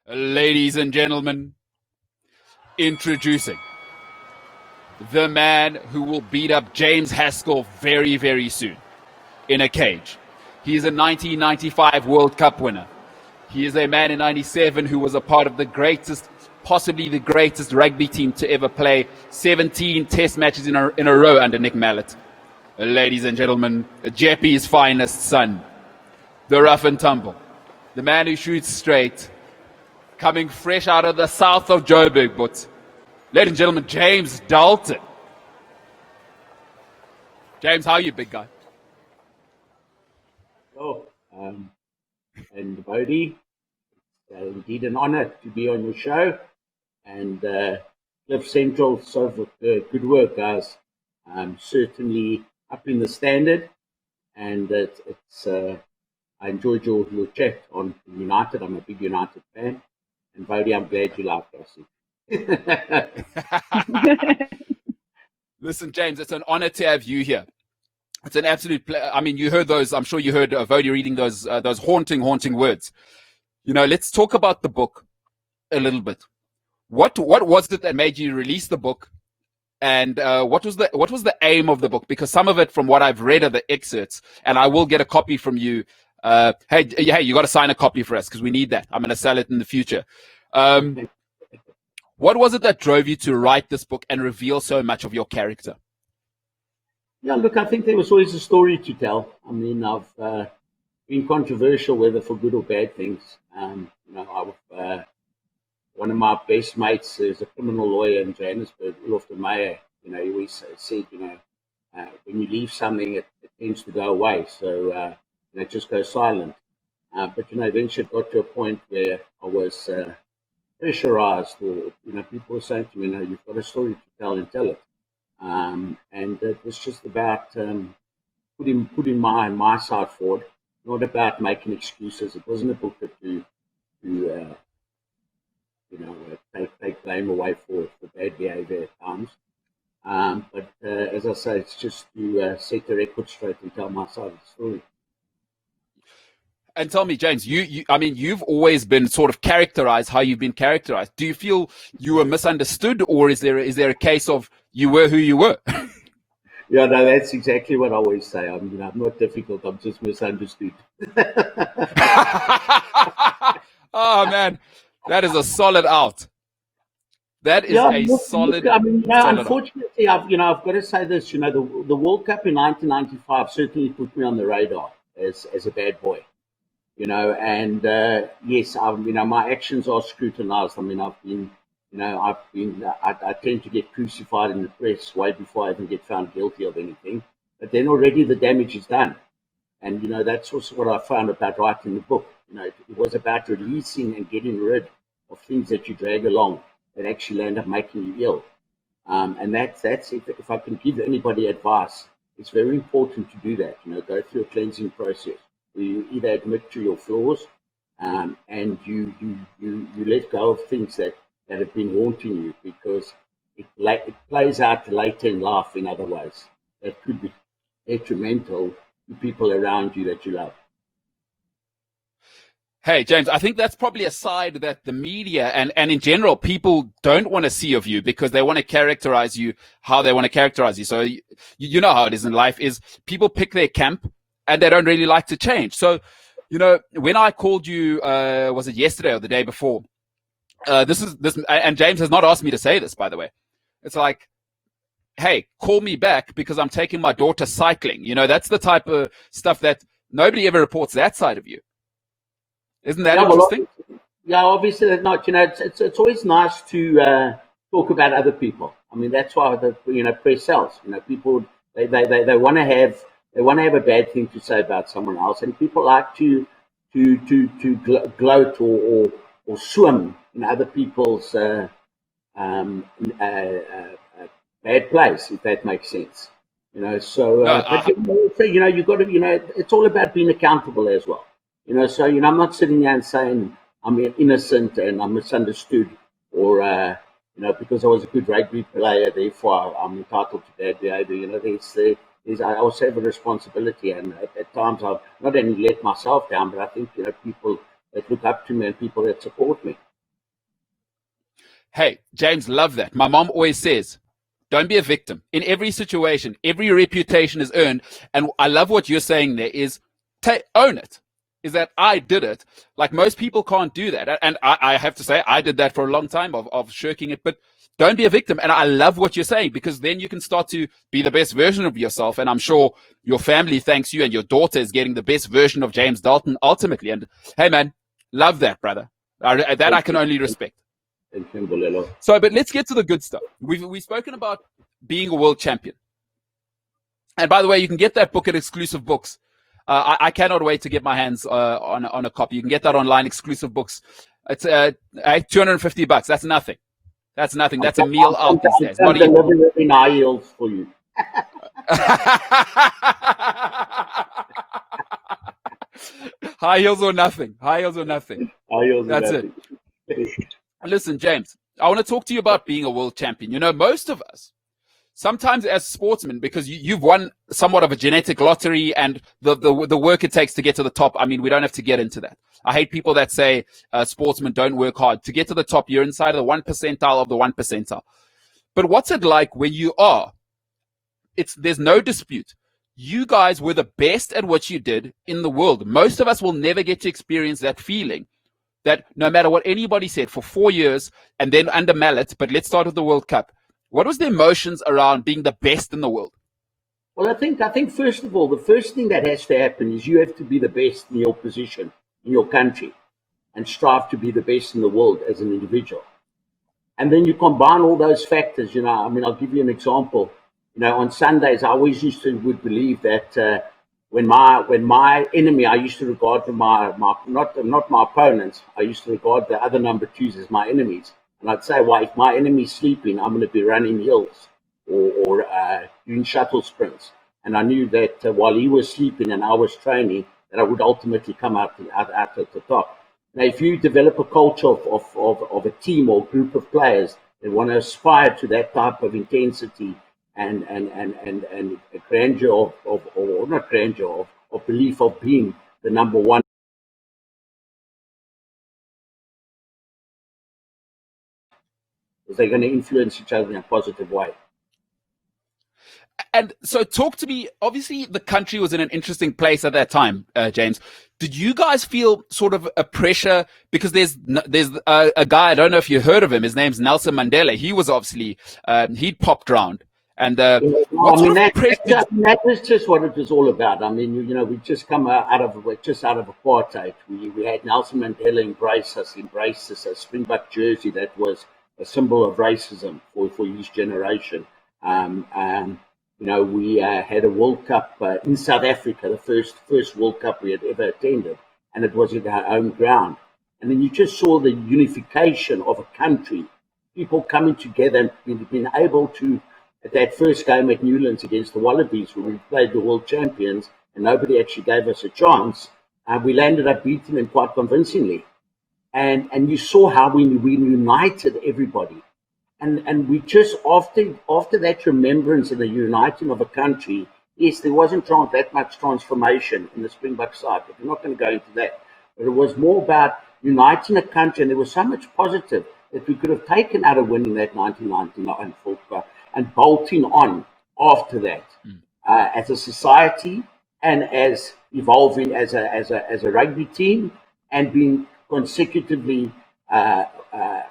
Ladies and gentlemen, introducing the man who will beat up James Haskell very, very soon in a cage. He is a 1995 World Cup winner. He is a man in 97 who was a part of the greatest, possibly the greatest rugby team to ever play 17 test matches in a row under Nick Mallett. Ladies and gentlemen, Jeppy's finest son, the rough and tumble, the man who shoots straight, coming fresh out of the south of Joburg, but ladies and gentlemen, James Dalton. James, how are you, big guy? Oh, and Woude, indeed an honor to be on your show. And Cliff Central, so good work, guys. Certainly up in the standard, and I enjoyed your chat on United. I'm a big United fan, and Woude, I'm glad you liked us. Listen, James, it's an honor to have you here. It's an absolute pleasure. I mean, you heard those. I'm sure you heard Woude reading those haunting words. You know, let's talk about the book a little bit. What was it that made you release the book, and what was the aim of the book? Because some of it, from what I've read, are the excerpts, and I will get a copy from you. Hey, you got to sign a copy for us because we need that. I'm going to sell it in the future. What was it that drove you to write this book and reveal so much of your character? Yeah, look, I think there was always a story to tell. I mean, I've been controversial, whether for good or bad things. One of my best mates is a criminal lawyer in Johannesburg, Olof de Meyer. He always said, when you leave something, it tends to go away. So, just go silent. But eventually it got to a point where I was pressurized, or people were saying to me, you've got a story to tell and tell it. And it was just about putting my side forward, not about making excuses. It wasn't a book to take blame away for bad behavior at times. But as I say, it's just to set the record straight and tell my side of the story. And tell me, James, you've always been sort of characterized how you've been characterized. Do you feel you were misunderstood, or is there a case of you were who you were? Yeah, no, that's exactly what I always say. I'm not difficult. I'm just misunderstood. Oh man, that is a solid out. That is solid. Unfortunately, I've got to say this. The World Cup in 1995 certainly put me on the radar as a bad boy. And yes, my actions are scrutinized. I mean, I tend to get crucified in the press way before I even get found guilty of anything. But then already the damage is done. And, that's also what I found about writing the book. It was about releasing and getting rid of things that you drag along that actually end up making you ill. And that's if I can give anybody advice, it's very important to do that. Go through a cleansing process. You either admit to your flaws, and you let go of things that have been haunting you, because it plays out later in life in other ways that could be detrimental to people around you that you love. Hey, James, I think that's probably a side that the media and in general people don't want to see of you, because they want to characterize you how they want to characterize you. So you know how it is in life, is people pick their camp and they don't really like to change. So, when I called you, was it yesterday or the day before? This, and James has not asked me to say this, by the way. It's like, hey, call me back because I'm taking my daughter cycling. That's the type of stuff that nobody ever reports that side of you. Isn't that interesting? Obviously they're not. It's always nice to talk about other people. I mean, that's why the press sells. People they want to have a bad thing to say about someone else, and people like to gloat or swim in other people's bad place, if that makes sense. You got to. It's all about being accountable as well. So I'm not sitting there and saying I'm innocent and I'm misunderstood, or because I was a good rugby player, therefore I'm entitled to bad behavior. I also have a responsibility, and at times I've not only let myself down, but I think people that look up to me and people that support me. Hey, James, love that. My mom always says, don't be a victim. In every situation, every reputation is earned. And I love what you're saying there is own it. Is that I did it. Like most people can't do that. And I have to say, I did that for a long time of shirking it. But don't be a victim. And I love what you're saying, because then you can start to be the best version of yourself. And I'm sure your family thanks you, and your daughter is getting the best version of James Dalton ultimately. And hey, man, love that, brother. That I can only respect. So, but let's get to the good stuff. We've spoken about being a world champion. And by the way, you can get that book at Exclusive Books. I cannot wait to get my hands on a copy. You can get that online, Exclusive Books. It's $250. That's nothing. That's nothing. That's a meal out these days. I'm delivering in high heels for you. High heels or nothing. High heels or nothing. High heels. That's it. Listen, James, I want to talk to you about being a world champion. You know, most of us, sometimes as sportsmen, because you've won somewhat of a genetic lottery and the work it takes to get to the top. I mean, we don't have to get into that. I hate people that say sportsmen don't work hard. To get to the top, you're inside of the 1 percentile of the 1 percentile. But what's it like when you are? There's no dispute. You guys were the best at what you did in the world. Most of us will never get to experience that feeling. That no matter what anybody said for 4 years and then under Mallet, but let's start with the World Cup. What was the emotions around being the best in the world? Well, I think first of all, the first thing that has to happen is you have to be the best in your position, in your country, and strive to be the best in the world as an individual. And then you combine all those factors. You know, I mean, I'll give you an example. You know, on Sundays, I always would believe that when my enemy, I used to regard not my opponents, I used to regard the other number twos as my enemies. And I'd say, well, if my enemy's sleeping, I'm going to be running hills or doing shuttle sprints. And I knew that while he was sleeping and I was training, that I would ultimately come out at the top. Now, if you develop a culture of a team or group of players that want to aspire to that type of intensity and a grandeur of belief of being the number one, they're going to influence each other in a positive way. And so talk to me, obviously the country was in an interesting place at that time, James. Did you guys feel sort of a pressure? Because there's a guy, I don't know if you heard of him, his name's Nelson Mandela. He was obviously, he'd popped round. And that was just what it was all about. I mean, you know, we just come out of apartheid. We had Nelson Mandela embrace us, a Springbok jersey that was a symbol of racism for his generation. You know, we had a World Cup in South Africa, the first World Cup we had ever attended, and it was in our own ground. And then you just saw the unification of a country, people coming together and being able to, at that first game at Newlands against the Wallabies, when we played the world champions, and nobody actually gave us a chance, we landed up beating them quite convincingly. And you saw how we united everybody. And we just, after that remembrance and the uniting of a country, yes, there wasn't that much transformation in the Springbok side, but we're not going to go into that. But it was more about uniting a country, and there was so much positive that we could have taken out of winning that 1999 World Cup and bolting on after that as a society and as evolving as a rugby team and being consecutively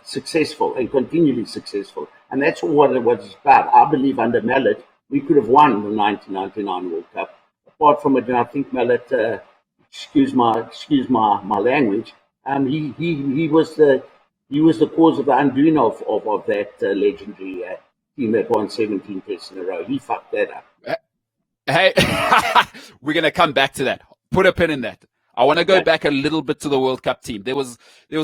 successful and continually successful. And that's what it was about. I believe under Mallet, we could have won the 1999 World Cup. Apart from it, and I think Mallet, excuse my language, he was the cause of the undoing of that legendary team that won 17 tests in a row. He fucked that up. Hey, we're going to come back to that. Put a pin in that. I want to go back a little bit to the World Cup team. There was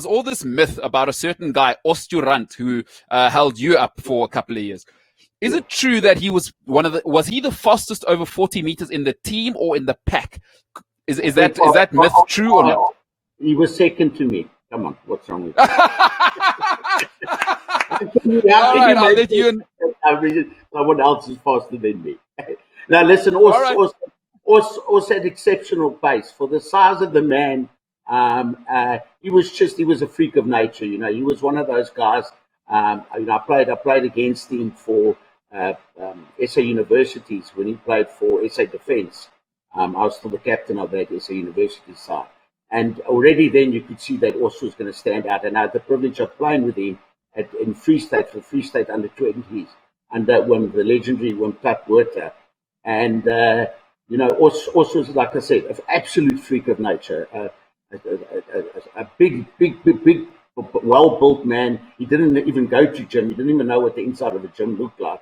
all this myth about a certain guy, Osturant, who held you up for a couple of years. Is it true that he was was he the fastest over 40 meters in the team or in the pack? Is that myth true or not? He was second to me. Come on, what's wrong with you? All right, I'll let you in. Someone else is faster than me. Now listen, also at exceptional pace for the size of the man. He was a freak of nature. You know, he was one of those guys. I played against him for SA Universities when he played for SA Defence. I was still the captain of that SA University side. And already then you could see that Oscar was going to stand out. And I had the privilege of playing with him in Free State for Free State under 20s under the legendary Cup Water. And, Oscar was, like I said, an absolute freak of nature. A big, well-built man. He didn't even go to gym. He didn't even know what the inside of a gym looked like.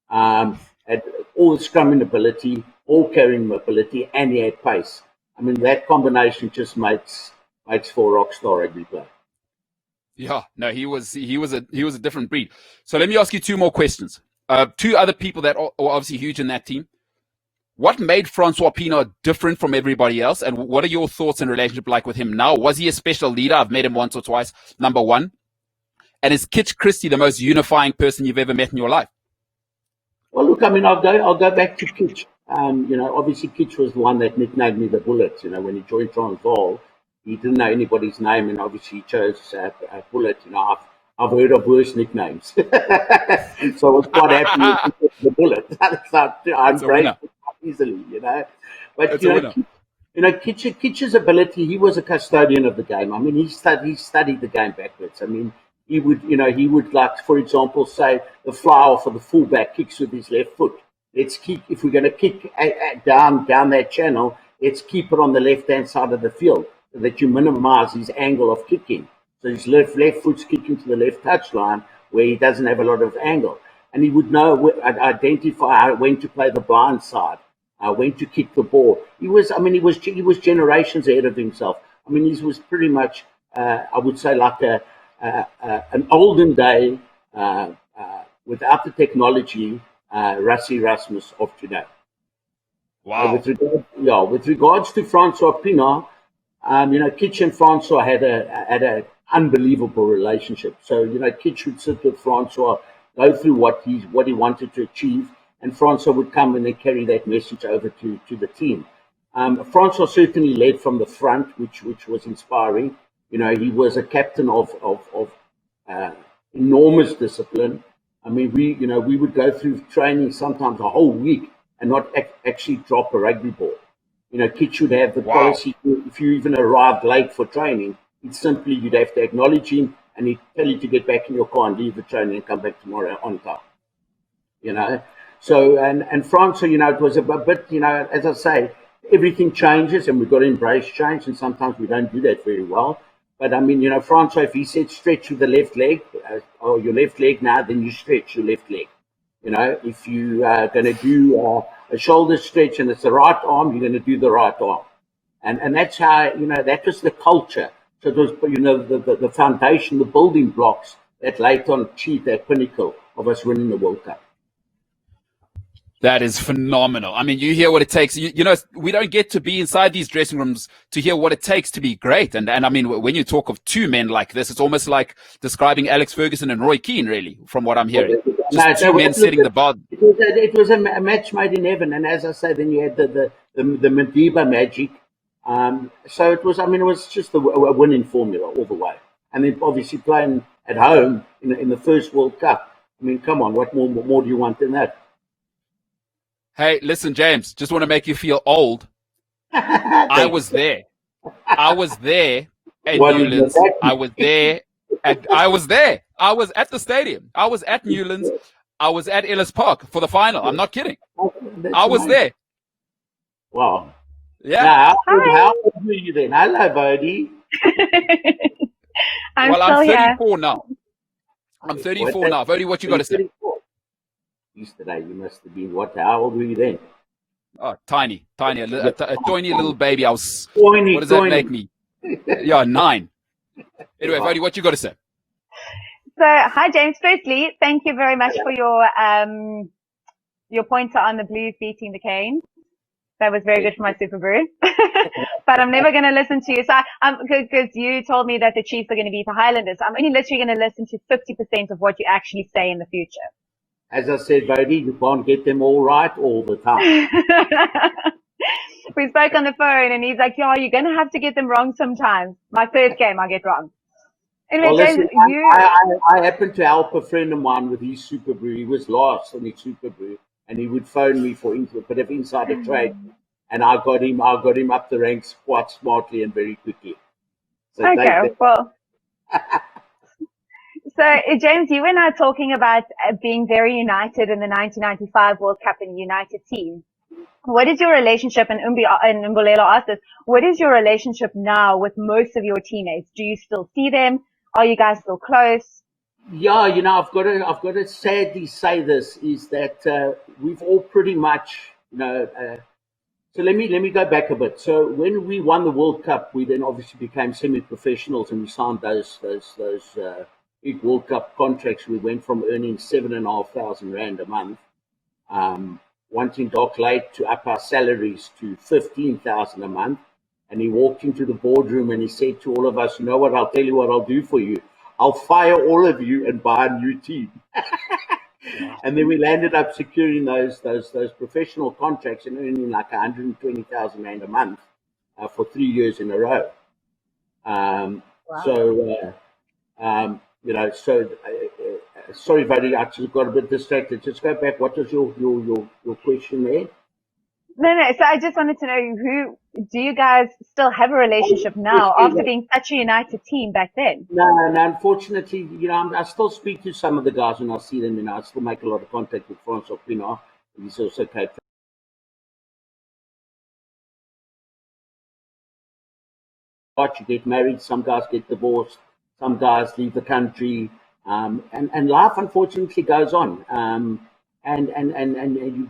Had all scrumming ability, all carrying ability, and he had pace. I mean, that combination just makes for a rock star rugby player. Yeah, no, he was a different breed. So let me ask you two more questions. Two other people that are obviously huge in that team. What made Francois Pienaar different from everybody else? And what are your thoughts and relationship like with him now? Was he a special leader? I've met him once or twice, number one. And is Kitch Christie the most unifying person you've ever met in your life? Well, look, I mean, I'll go back to Kitch. Obviously Kitch was the one that nicknamed me the Bullet. When he joined Transvaal, he didn't know anybody's name, and obviously he chose Bullet. I've heard of worse nicknames, so I was quite happy with the Bullet. I'm grateful easily, But Kitch's ability, he was a custodian of the game. I mean, he studied the game backwards. I mean, he would like, for example, say the fly for the fullback kicks with his left foot. Let's kick, if we're going to kick down that channel, let's keep it on the left-hand side of the field so that you minimize his angle of kicking. So his left foot's kicking to the left touchline where he doesn't have a lot of angle. And he would identify when to play the blind side, when to kick the ball. He was generations ahead of himself. I mean, he was pretty much, I would say, like an olden day, without the technology, Rassie Erasmus of today. Wow. With regards to Francois Pienaar, Kitch and Francois had an unbelievable relationship. So, Kitch would sit with Francois, go through what he wanted to achieve, and Francois would come and then carry that message over to the team. Francois certainly led from the front, which was inspiring. He was a captain of enormous discipline. I mean, we would go through training sometimes a whole week and not actually drop a rugby ball. Kitch would have the policy, if you even arrived late for training, you'd have to acknowledge him and he'd tell you to get back in your car and leave the training and come back tomorrow on time. So, and Francois, it was a bit, as I say, everything changes and we've got to embrace change, and sometimes we don't do that very well. But I mean, Francois, if he said stretch with the left leg, or your left leg now, then you stretch your left leg. If you are going to do a shoulder stretch and it's the right arm, you're going to do the right arm. And that's how, that was the culture. So it was, the foundation, the building blocks that later on achieved that pinnacle of us winning the World Cup. That is phenomenal. I mean, you hear what it takes. We don't get to be inside these dressing rooms to hear what it takes to be great. And I mean, when you talk of two men like this, it's almost like describing Alex Ferguson and Roy Keane, really, from what I'm hearing. Two men setting the bar. It was a match made in heaven. And as I say, then you had the Madiba magic. So it was just a winning formula all the way. And then obviously playing at home in the first World Cup. I mean, come on, what more do you want than that? Hey, listen, James, just want to make you feel old. I was there. I was there at Newlands. I was there. I was at the stadium. I was at Newlands. I was at Ellis Park for the final. I'm not kidding. I was there. Wow. Yeah. Now, how old were you then? Hello, Bodie. I'm 34 now. I'm 34 now. Bodie, what you got to say? Yesterday, you must have been what? How old were you then? Oh, tiny, a tiny little baby. I was. What does that make me? Yeah, 9. Anyway, Bodie, what you got to say? So, hi James. Firstly, thank you very much for your pointer on the Blues beating the Canes. That was very good for my Super Brew. But I'm never going to listen to you. So, because you told me that the Chiefs are going to beat the Highlanders, I'm only literally going to listen to 50% of what you actually say in the future. As I said, Bodie, you can't get them all right all the time. We spoke on the phone and he's like, yeah, you're going to have to get them wrong sometimes. My first game, I get wrong. Anyway, Well, James, listen, I happened to help a friend of mine with his Super Brew. He was last on his Super Brew, and he would phone me for a bit of insider trade, and I got him up the ranks quite smartly and very quickly. So take okay, that. well, so James, you and I are talking about being very united in the 1995 World Cup and United team. What is your relationship, and Umbolelo asked this, what is your relationship now with most of your teammates? Do you still see them? Are you guys still close? Yeah, I've got to sadly say this is that we've all pretty much, So let me go back a bit. So when we won the World Cup, we then obviously became semi-professionals, and we signed those big World Cup contracts. We went from earning R7,500 a month, wanting Doc Late to up our salaries to 15,000 a month. And he walked into the boardroom and he said to all of us, "You know what? I'll tell you what I'll do for you. I'll fire all of you and buy a new team." And then we landed up securing those professional contracts and earning like 120,000 rand a month for 3 years in a row. Wow. Sorry, buddy, I just got a bit distracted. Just go back. What was your question there? No. So I just wanted to know, do you guys still have a relationship now after being such a united team back then? No, unfortunately, I still speak to some of the guys when I see them. I still make a lot of contact with Francois Pienaar. He's also Cape Town. You get married, some guys get divorced, some guys leave the country, and life unfortunately goes on. And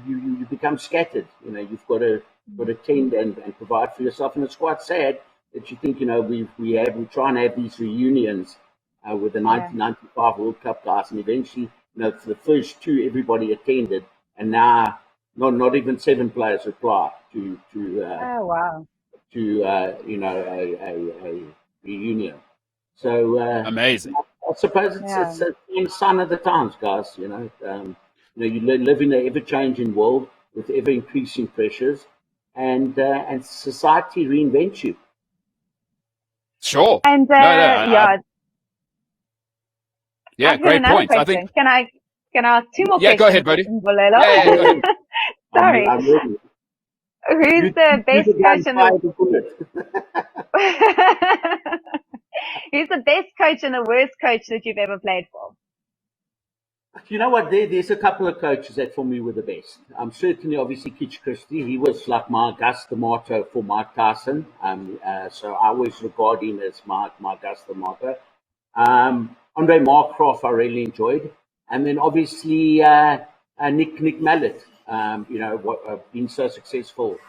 you become scattered. You've got to tend and provide for yourself, and it's quite sad that you think we try and have these reunions with the 1995 World Cup guys, and eventually for the first two everybody attended, and now not even 7 players reply to Oh, wow. a reunion. So Amazing. I suppose it's a sign of the times, guys. You live in an ever-changing world with ever-increasing pressures, and society reinvents you. Sure. And yeah, great points. I think. Can I ask 2 more questions? Yeah, go ahead, buddy. Bolelo? Yeah, go ahead. Sorry. I'm ready. Who's the best coach in Who's the best coach and the worst coach that you've ever played for? You know what? There's a couple of coaches that for me were the best. Certainly, obviously, Kitch Christie. He was like my Gus D'Amato for Mike Tyson. So I always regard him as my Gus D'Amato. Andre Markgraaff I really enjoyed. And then obviously Nick Mallet, being so successful,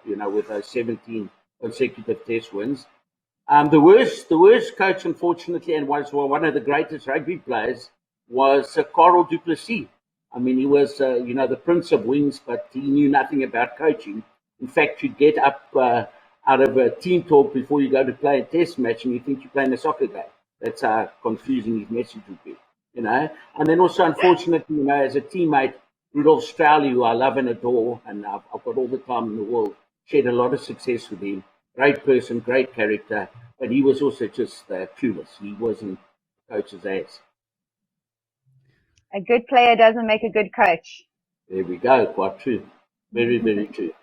with those 17 consecutive test wins. The worst coach, unfortunately, and was one of the greatest rugby players, was Carl du Plessis. I mean, he was, the Prince of Wings, but he knew nothing about coaching. In fact, you'd get up out of a team talk before you go to play a test match, and you think you're playing a soccer game. That's how confusing his message would be, And then also, unfortunately, as a teammate, Rudolph Strauly, who I love and adore, and I've got all the time in the world, shared a lot of success with him. Great person, great character, but he was also just clueless. He wasn't a coach's ass. A good player doesn't make a good coach. There we go. Quite true. Very, very true.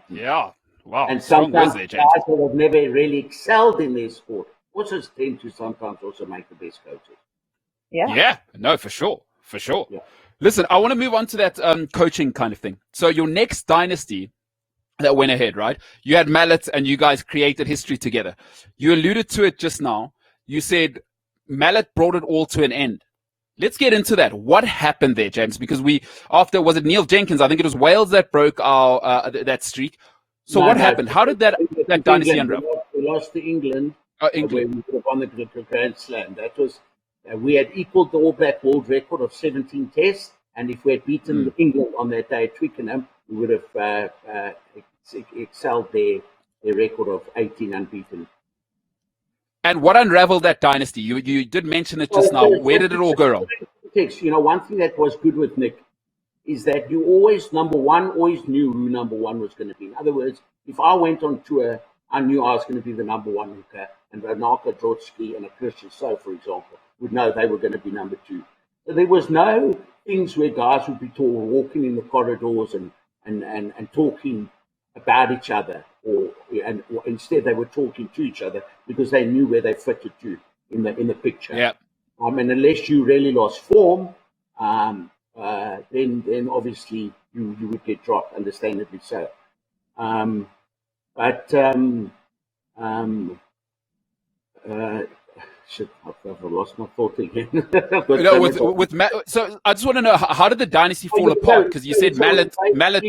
Yeah. Wow. And sometimes guys that have never really excelled in their sport also tend to sometimes also make the best coaches. Yeah. No, for sure. For sure. Yeah. Listen, I want to move on to that coaching kind of thing. So your next dynasty that went ahead, right? You had Mallet and you guys created history together. You alluded to it just now. You said Mallet brought it all to an end. Let's get into that. What happened there, James? Because was it Neil Jenkins? I think it was Wales that broke our that streak. So what happened? How did that dynasty unravel? We lost to England. England. Where we would have won the Grand Slam. That was we had equaled the All Black world record of 17 tests, and if we had beaten England on that day at Twickenham, we would have excelled their record of 18 unbeaten. And what unraveled that dynasty? You did mention it just now. Where did it all go wrong? One thing that was good with Nick is that you always, always knew who number one was going to be. In other words, if I went on tour I knew I was going to be the number one hooker, and Ronaldo Drotsky and a Christian So, for example, would know they were going to be number two. So there was no things where guys would be walking in the corridors and talking about each other, or instead they were talking to each other because they knew where they fitted to in the picture. Yeah. And unless you really lost form, then obviously you would get dropped, understandably so. Shit, I've lost my thought again. So I just want to know, how did the dynasty fall apart? Because you said Mallet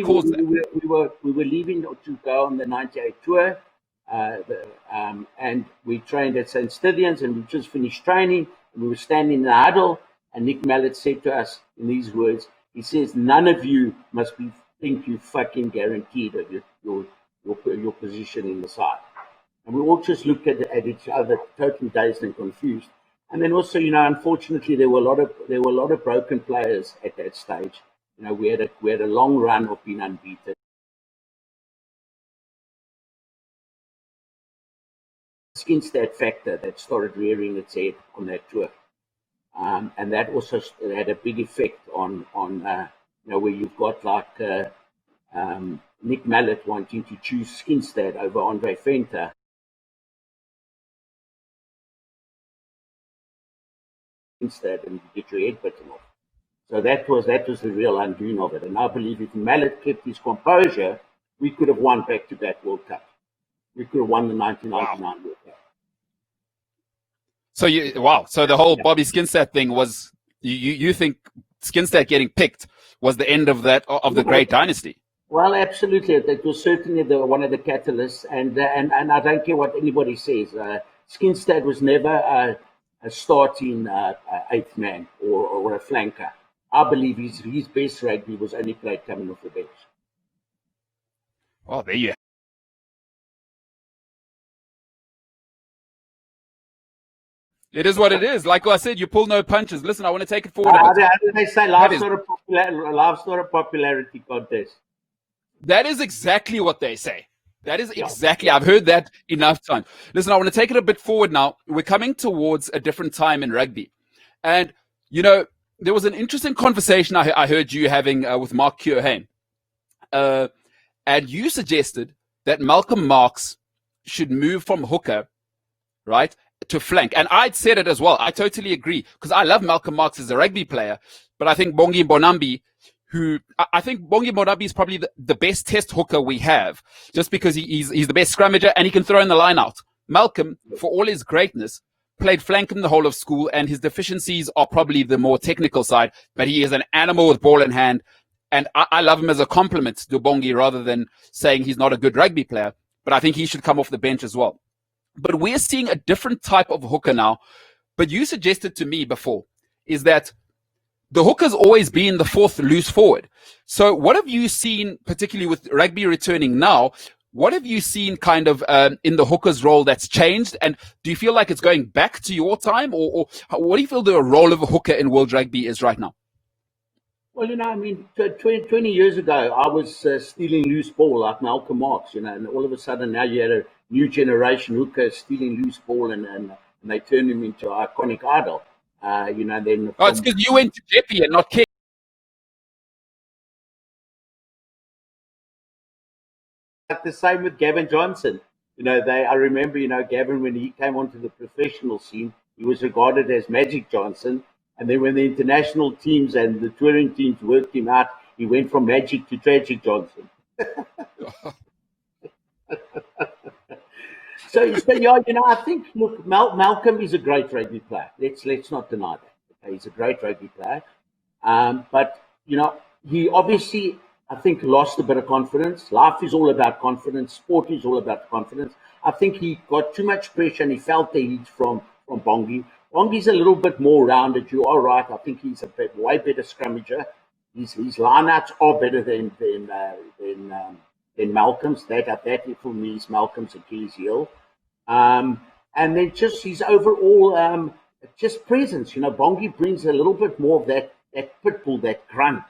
caused that. We were leaving to go on the 98 tour, and we trained at St. Stithians, and we just finished training, and we were standing in the huddle, and Nick Mallet said to us in these words, he says, "None of you must think you fucking guaranteed of your position in the side." And we all just looked at each other, totally dazed and confused. And then also, unfortunately, there were a lot of broken players at that stage. We had a long run of being unbeaten. Skinstead factor that started rearing its head on that tour, and that also had a big effect on where you've got like Nick Mallet wanting to choose Skinstead over Andre Fenter. Instead, and get your head bitten off. So that was the real undoing of it. And I believe if Mallet kept his composure, we could have won back-to-back World Cup. We could have won the 1999 World Cup. So the whole Bobby Skinstad thing was, you think Skinstad getting picked was the end of the great dynasty? Well, absolutely. That was certainly one of the catalysts, and I don't care what anybody says. Skinstad was never a starting eighth man or a flanker. I believe his best rugby was only played coming off the bench. Oh, there you have. It is what it is. Like I said, you pull no punches. Listen, I want to take it forward. How do they say life's not a popularity contest? That is exactly what they say. That is exactly. I've heard that enough times. Listen, I want to take it a bit forward now. We're coming towards a different time in rugby. And, there was an interesting conversation I heard you having with Mark Keohane. And you suggested that Malcolm Marx should move from hooker, right, to flank. And I'd said it as well. I totally agree, because I love Malcolm Marx as a rugby player. But I think Bongi Mbonambi, I think Bongi Mbonambi is probably the best test hooker we have, just because he's the best scrummager and he can throw in the line out. Malcolm, for all his greatness, played flank in the whole of school, and his deficiencies are probably the more technical side, but he is an animal with ball in hand. And I love him as a compliment to Bongi rather than saying he's not a good rugby player, but I think he should come off the bench as well. But we're seeing a different type of hooker now. But you suggested to me before is that the hooker's always been the fourth loose forward. So what have you seen, particularly with rugby returning now? What have you seen kind of in the hooker's role that's changed? And do you feel like it's going back to your time? Or what do you feel the role of a hooker in world rugby is right now? Well, 20 years ago, I was stealing loose ball like Malcolm Marx, and all of a sudden now you had a new generation hooker stealing loose ball, and they turned him into an iconic idol. It's because you went to Jeppy and not King. The same with Gavin Johnson. I remember, Gavin, when he came onto the professional scene, he was regarded as Magic Johnson. And then when the international teams and the touring teams worked him out, he went from Magic to Tragic Johnson. So I think, look, Malcolm is a great rugby player. Let's not deny that. Okay? He's a great rugby player. But he obviously, I think, lost a bit of confidence. Life is all about confidence. Sport is all about confidence. I think he got too much pressure and he felt the heat from Bongi. Bongi's a little bit more rounded. You are right. I think he's a way better scrummager. His lineouts are better than Malcolm's. That for me is Malcolm's Achilles heel. And then just his overall just presence. Bongi brings a little bit more of that pitbull, that grunt,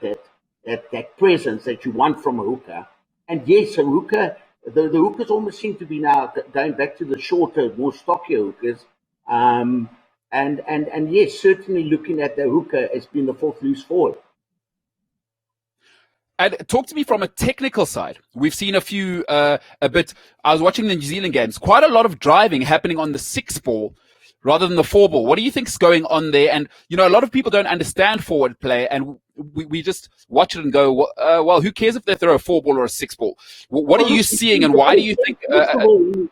that presence that you want from a hooker. And yes, a hooker the hookers almost seem to be now going back to the shorter, more stockier hookers. And yes, certainly looking at the hooker as being the fourth loose forward. And talk to me from a technical side. We've seen a few, I was watching the New Zealand games, quite a lot of driving happening on the 6 ball rather than the 4 ball. What do you think's going on there? And, a lot of people don't understand forward play, and we just watch it and go, well, who cares if they throw a 4 ball or a 6 ball? What are you seeing, and why do you think? When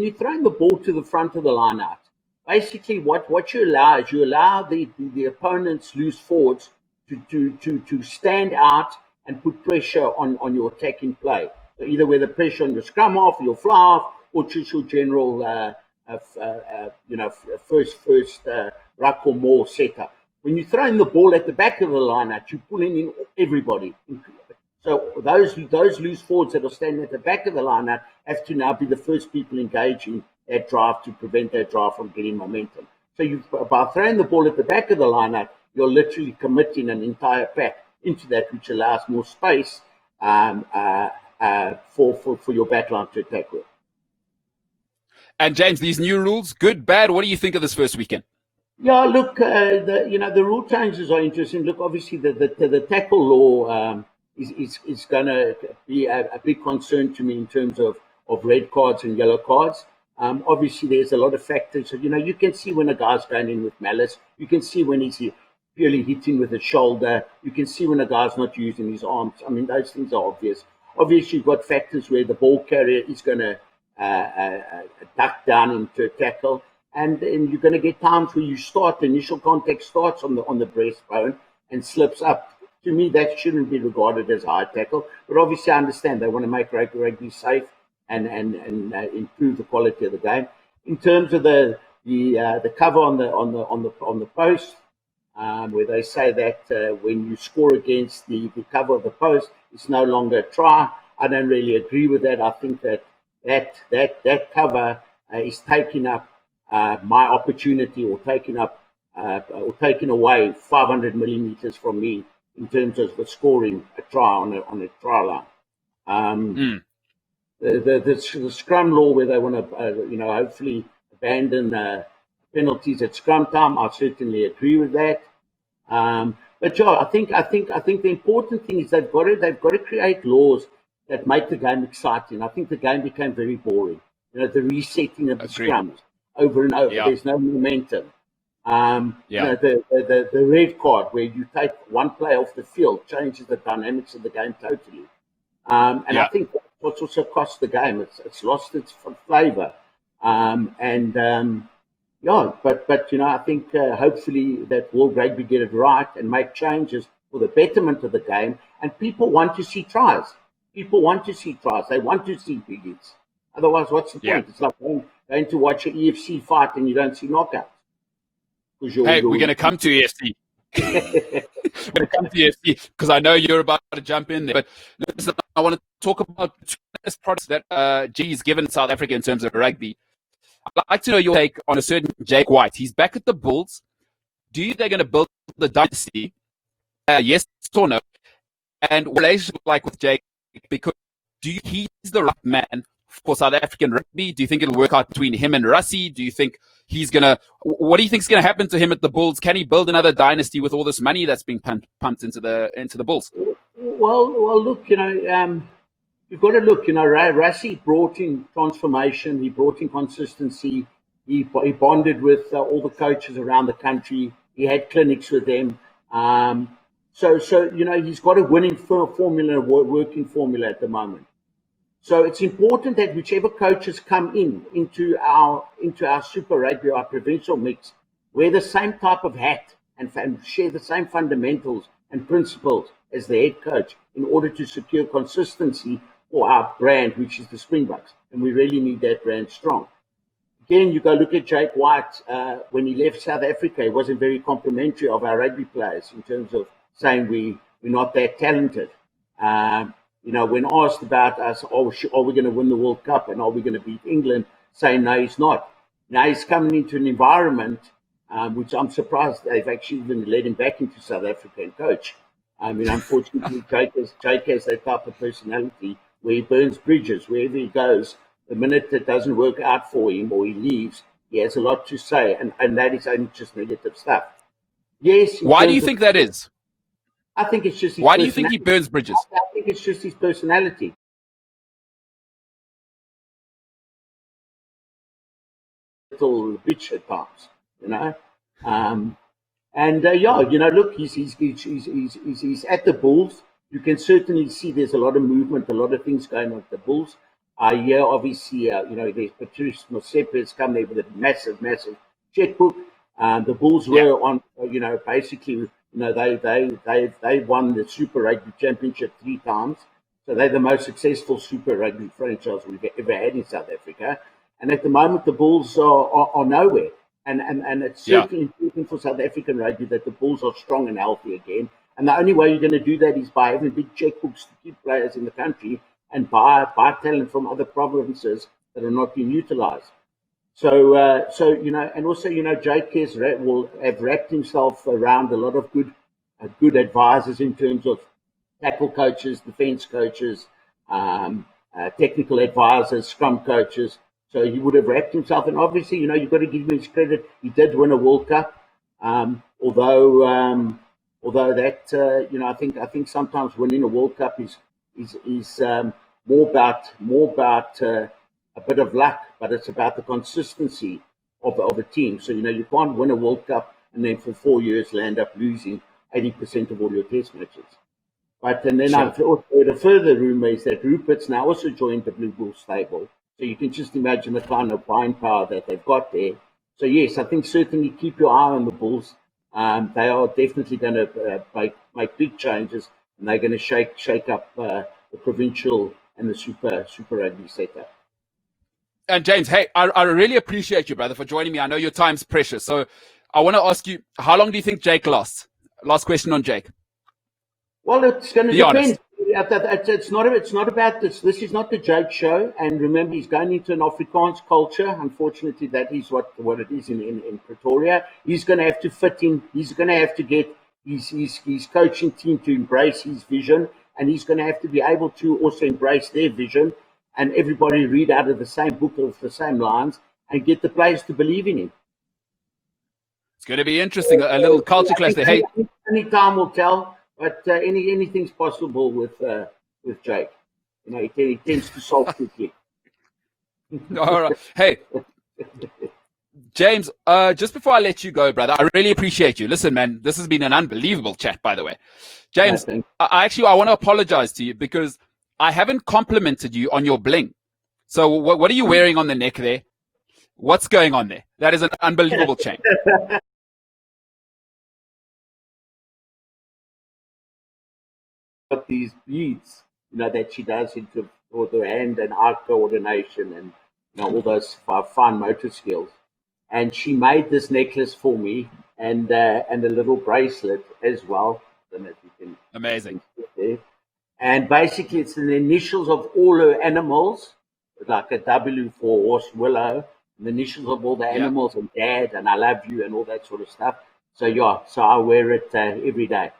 you throw the ball to the front of the line out, basically what you allow is you allow the opponent's loose forwards to stand out and put pressure on your attacking play. So either whether pressure on your scrum half, your fly half, or just your general, first ruck or more setup. When you throw in the ball at the back of the line out, you're pulling in everybody. So those loose forwards that are standing at the back of the line out have to now be the first people engaging that drive to prevent that drive from getting momentum. So by throwing the ball at the back of the line out, you're literally committing an entire pack into that, which allows more space for your backline to attack with. And James, these new rules, good, bad? What do you think of this first weekend? Yeah, look, the rule changes are interesting. Look, obviously the tackle law is going to be a big concern to me in terms of red cards and yellow cards. Obviously, there's a lot of factors. So, you can see when a guy's going in with malice. You can see when he's purely hitting with his shoulder. You can see when a guy's not using his arms. I mean, those things are obvious. Obviously, you've got factors where the ball carrier is going to duck down into a tackle. And you're going to get times where the initial contact starts on the breastbone and slips up. To me, that shouldn't be regarded as a high tackle. But obviously, I understand they want to make rugby safe and improve the quality of the game. In terms of the cover on the post, where they say that when you score against the cover of the post, it's no longer a try. I don't really agree with that. I think that cover is taking up my opportunity, or taking away 500 millimeters from me in terms of the scoring a try on a try line. The scrum law, where they want to hopefully abandon penalties at scrum time, I certainly agree with that. But yeah, I think the important thing is they've got to create laws that make the game exciting. I think the game became very boring. The resetting of the scrums over and over. Yeah. There's no momentum. The red card, where you take one player off the field, changes the dynamics of the game totally. I think that's what's also cost the game. It's lost its flavour. But I think hopefully that World Rugby get it right and make changes for the betterment of the game. And people want to see tries. People want to see tries. They want to see big hits. Otherwise, what's the point? It's like going to watch an EFC fight and you don't see knockouts. We're going to come to EFC. We're going to come to EFC because I know you're about to jump in there. But listen, I want to talk about the best products that G's given South Africa in terms of rugby. I'd like to know your take on a certain Jake White. He's back at the Bulls. Do you think they're going to build the dynasty? Yes or no? And what relationship like with Jake? Because he's the right man for South African rugby? Do you think it'll work out between him and Rassie? Do you think what do you think is going to happen to him at the Bulls? Can he build another dynasty with all this money that's being pumped into the Bulls? Well, look, you've got to look. Rassie brought in transformation. He brought in consistency. He bonded with all the coaches around the country. He had clinics with them. So he's got a winning formula, working formula at the moment. So it's important that whichever coaches come into our Super Rugby, our provincial mix, wear the same type of hat and share the same fundamentals and principles as the head coach in order to secure consistency for our brand, which is the Springboks. And we really need that brand strong. Again, you go look at Jake White. When he left South Africa, he wasn't very complimentary of our rugby players in terms of saying we're not that talented. When asked about us, are we going to win the World Cup and are we going to beat England, saying no, he's not. Now he's coming into an environment which I'm surprised they've actually even let him back into South Africa and coach. I mean, unfortunately, Jake has that type of personality where he burns bridges, wherever he goes. The minute it doesn't work out for him or he leaves, he has a lot to say, and that is only just negative stuff. Yes. Why do you think that is? I think it's just his Why do you think he burns bridges? I think it's just his personality. Little bitch at times, you know. Look, he's at the Bulls. You can certainly see there's a lot of movement, a lot of things going on at the Bulls. Obviously, there's Patrice Motsepe has come there with a massive checkbook. The Bulls were on, basically, they won the Super Rugby Championship 3 times. So they're the most successful Super Rugby franchise we've ever had in South Africa. And at the moment, the Bulls are nowhere. And it's certainly important for South African rugby that the Bulls are strong and healthy again. And the only way you're going to do that is by having big checkbooks to keep players in the country and buy talent from other provinces that are not being utilized. So and also, Jake will have wrapped himself around a lot of good advisors in terms of tackle coaches, defense coaches, technical advisors, scrum coaches. So he would have wrapped himself, and obviously, you've got to give him his credit. He did win a World Cup, although that I think sometimes winning a World Cup is more about a bit of luck, but it's about the consistency of a team. So you can't win a World Cup and then for 4 years land up losing 80% of all your Test matches. And then I've also heard a further rumor is that Rupert's now also joined the Blue Bulls stable. So you can just imagine the kind of buying power that they've got there. So yes, I think certainly keep your eye on the Bulls. They are definitely going to make big changes, and they're going to shake up the provincial and the super rugby setup. And James, hey, I really appreciate you, brother, for joining me. I know your time's precious. So I want to ask you, how long do you think Jake lasts? Last question on Jake. Well, it's going to depend. Honest. It's not about this. This is not the Jake show. And remember, he's going into an Afrikaans culture. Unfortunately, that is what it is in Pretoria. He's going to have to fit in. He's going to have to get his coaching team to embrace his vision. And he's going to have to be able to also embrace their vision. And everybody read out of the same book of the same lines and get the players to believe in him. It's going to be interesting. A little culture clash there. Hey, only time will tell. But anything's possible with Jake. He tends to solve quickly. All right. Hey, James, just before I let you go, brother, I really appreciate you. Listen, man, this has been an unbelievable chat, by the way. James, I want to apologize to you because I haven't complimented you on your bling. So what are you wearing on the neck there? What's going on there? That is an unbelievable chain. These beads, that she does for the hand and eye coordination and all those fine motor skills. And she made this necklace for me and a little bracelet as well. I don't know if you can. Amazing. And basically, it's the initials of all her animals, like a W for horse, willow, the initials of all the animals and dad and I love you and all that sort of stuff. So I wear it every day.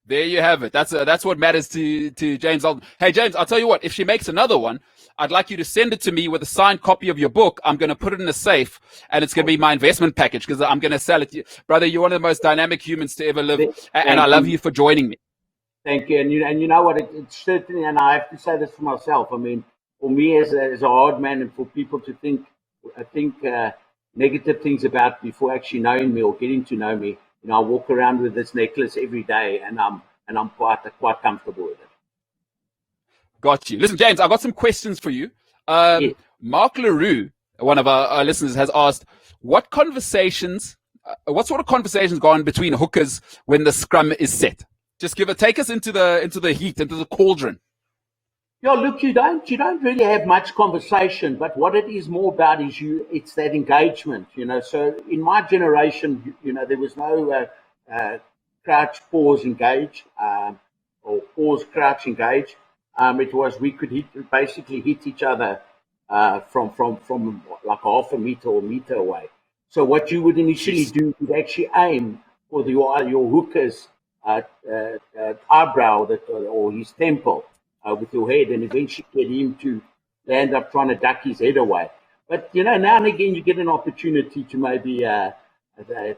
There you have it. That's what matters to James Dalton. Hey, James, I'll tell you what. If she makes another one, I'd like you to send it to me with a signed copy of your book. I'm going to put it in a safe, and it's going to be my investment package because I'm going to sell it to you. Brother, you're one of the most dynamic humans to ever live, and I love you for joining me. Thank you. And you know what? It's certainly, and I have to say this for myself. I mean, for me as a hard man and for people to think negative things about before actually knowing me or getting to know me, I walk around with this necklace every day, and I'm quite comfortable with it. Got you. Listen, James, I got some questions for you. Yes. Mark LaRue, one of our listeners, has asked, what sort of conversations go on between hookers when the scrum is set? Just take us into the heat, into the cauldron. Yeah, look, you don't really have much conversation, but what it is more about is it's that engagement, So in my generation, there was no crouch, pause, engage, or pause, crouch, engage. It was we could basically hit each other from like half a meter or a meter away. So what you would initially do is actually aim for your hooker's eyebrow or his temple. with your head, and eventually get him to end up trying to duck his head away. But now and again you get an opportunity to maybe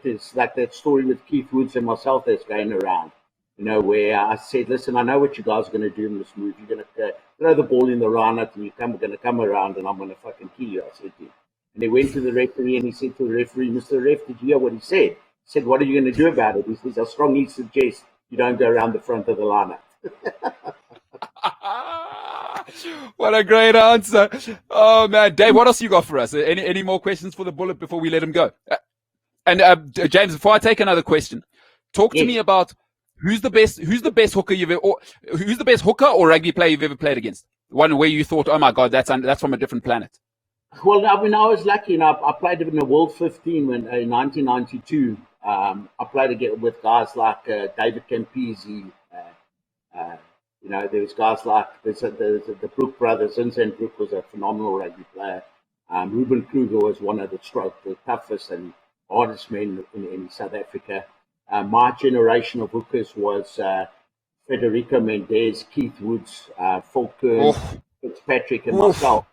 it's like that story with Keith Woods and myself that's going around. Where I said, listen, I know what you guys are going to do in this move. You're going to throw the ball in the roundup, and we're going to come around, and I'm going to fucking kill you. I said to him. And he went to the referee, and he said to the referee, Mr. Ref, did you hear what he said? He said, what are you going to do about it? He says, I strongly suggest you don't go around the front of the lineup. What a great answer. Oh, man. Dave, what else you got for us? Any more questions for the Bullet before we let him go? James, before I take another question, talk to me about who's the best hooker who's the best hooker or rugby player you've ever played against? One where you thought, oh my God, that's from a different planet. Well, I mean, I was lucky. I played in the World 15 in 1992. I played again with guys like David Campisi. There's guys like the Brook brothers. Vincent Brook was a phenomenal rugby player. Ruben Kruger was one of the toughest and hardest men in South Africa. My generation of hookers was Federico Mendes, Keith Woods, Phil Kern, Fitzpatrick, and myself.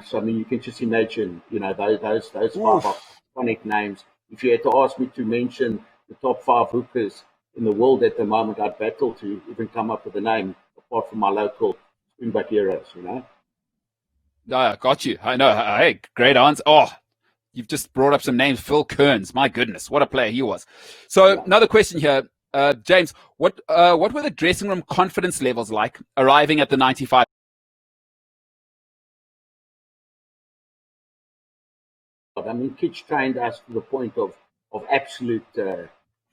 So I mean, you can just imagine, those 5 iconic names. If you had to ask me to mention the top 5 hookers in the world at the moment, I'd battle to even come up with a name apart from my local Springbok heroes. No, I got you. I know. Hey, great answer. Oh, you've just brought up some names. Phil Kearns. My goodness, what a player he was. So another question here, James. What were the dressing room confidence levels like arriving at the 95? I mean, Kitch trained us to the point of absolute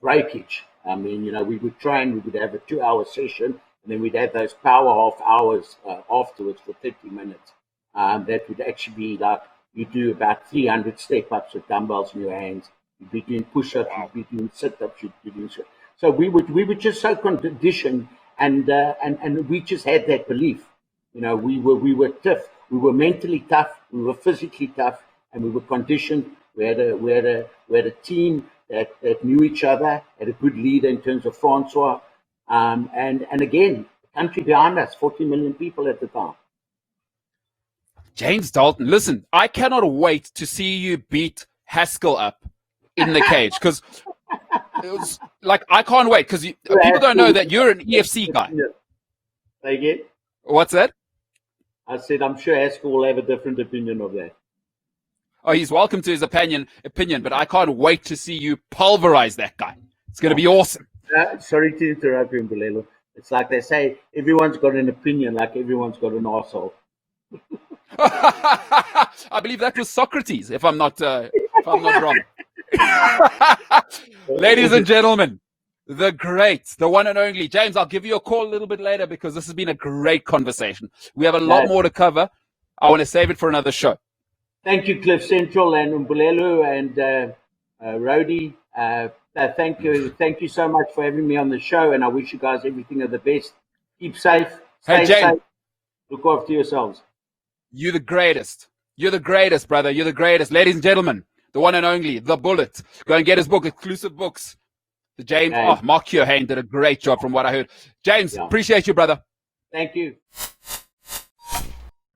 breakage. I mean, we would train, we would have a 2-hour session, and then we'd have those power half hours afterwards for 30 minutes. That would actually be like you do about 300 step-ups with dumbbells in your hands. You'd be doing push-ups, you'd be doing sit-ups, you'd be doing so we were just so conditioned, and we just had that belief. We were tough. We were mentally tough. We were physically tough. And we were conditioned. We had a team that knew each other, had a good leader in terms of Francois, and again, the country behind us, 40 million people at the time. James Dalton, listen, I cannot wait to see you beat Haskell up in the cage because it was like I can't wait because people don't know that you're an EFC guy. Again? What's that? I said I'm sure Haskell will have a different opinion of that. Oh, he's welcome to his opinion, but I can't wait to see you pulverize that guy. It's going to be awesome. Sorry to interrupt you, Mbulelo. It's like they say, everyone's got an opinion, like everyone's got an arsehole. I believe that was Socrates, if I'm not wrong. Ladies and gentlemen, the great, the one and only James. I'll give you a call a little bit later because this has been a great conversation. We have a lot more to cover. I want to save it for another show. Thank you, Cliff Central and Mbulelo and Rody. Thank you so much for having me on the show, and I wish you guys everything of the best. Keep safe. Stay safe. Look after yourselves. You're the greatest. You're the greatest, brother. You're the greatest. Ladies and gentlemen, the one and only, The Bullet. Go and get his book, Exclusive Books. The James, Mark Keohane did a great job from what I heard. James, appreciate you, brother. Thank you.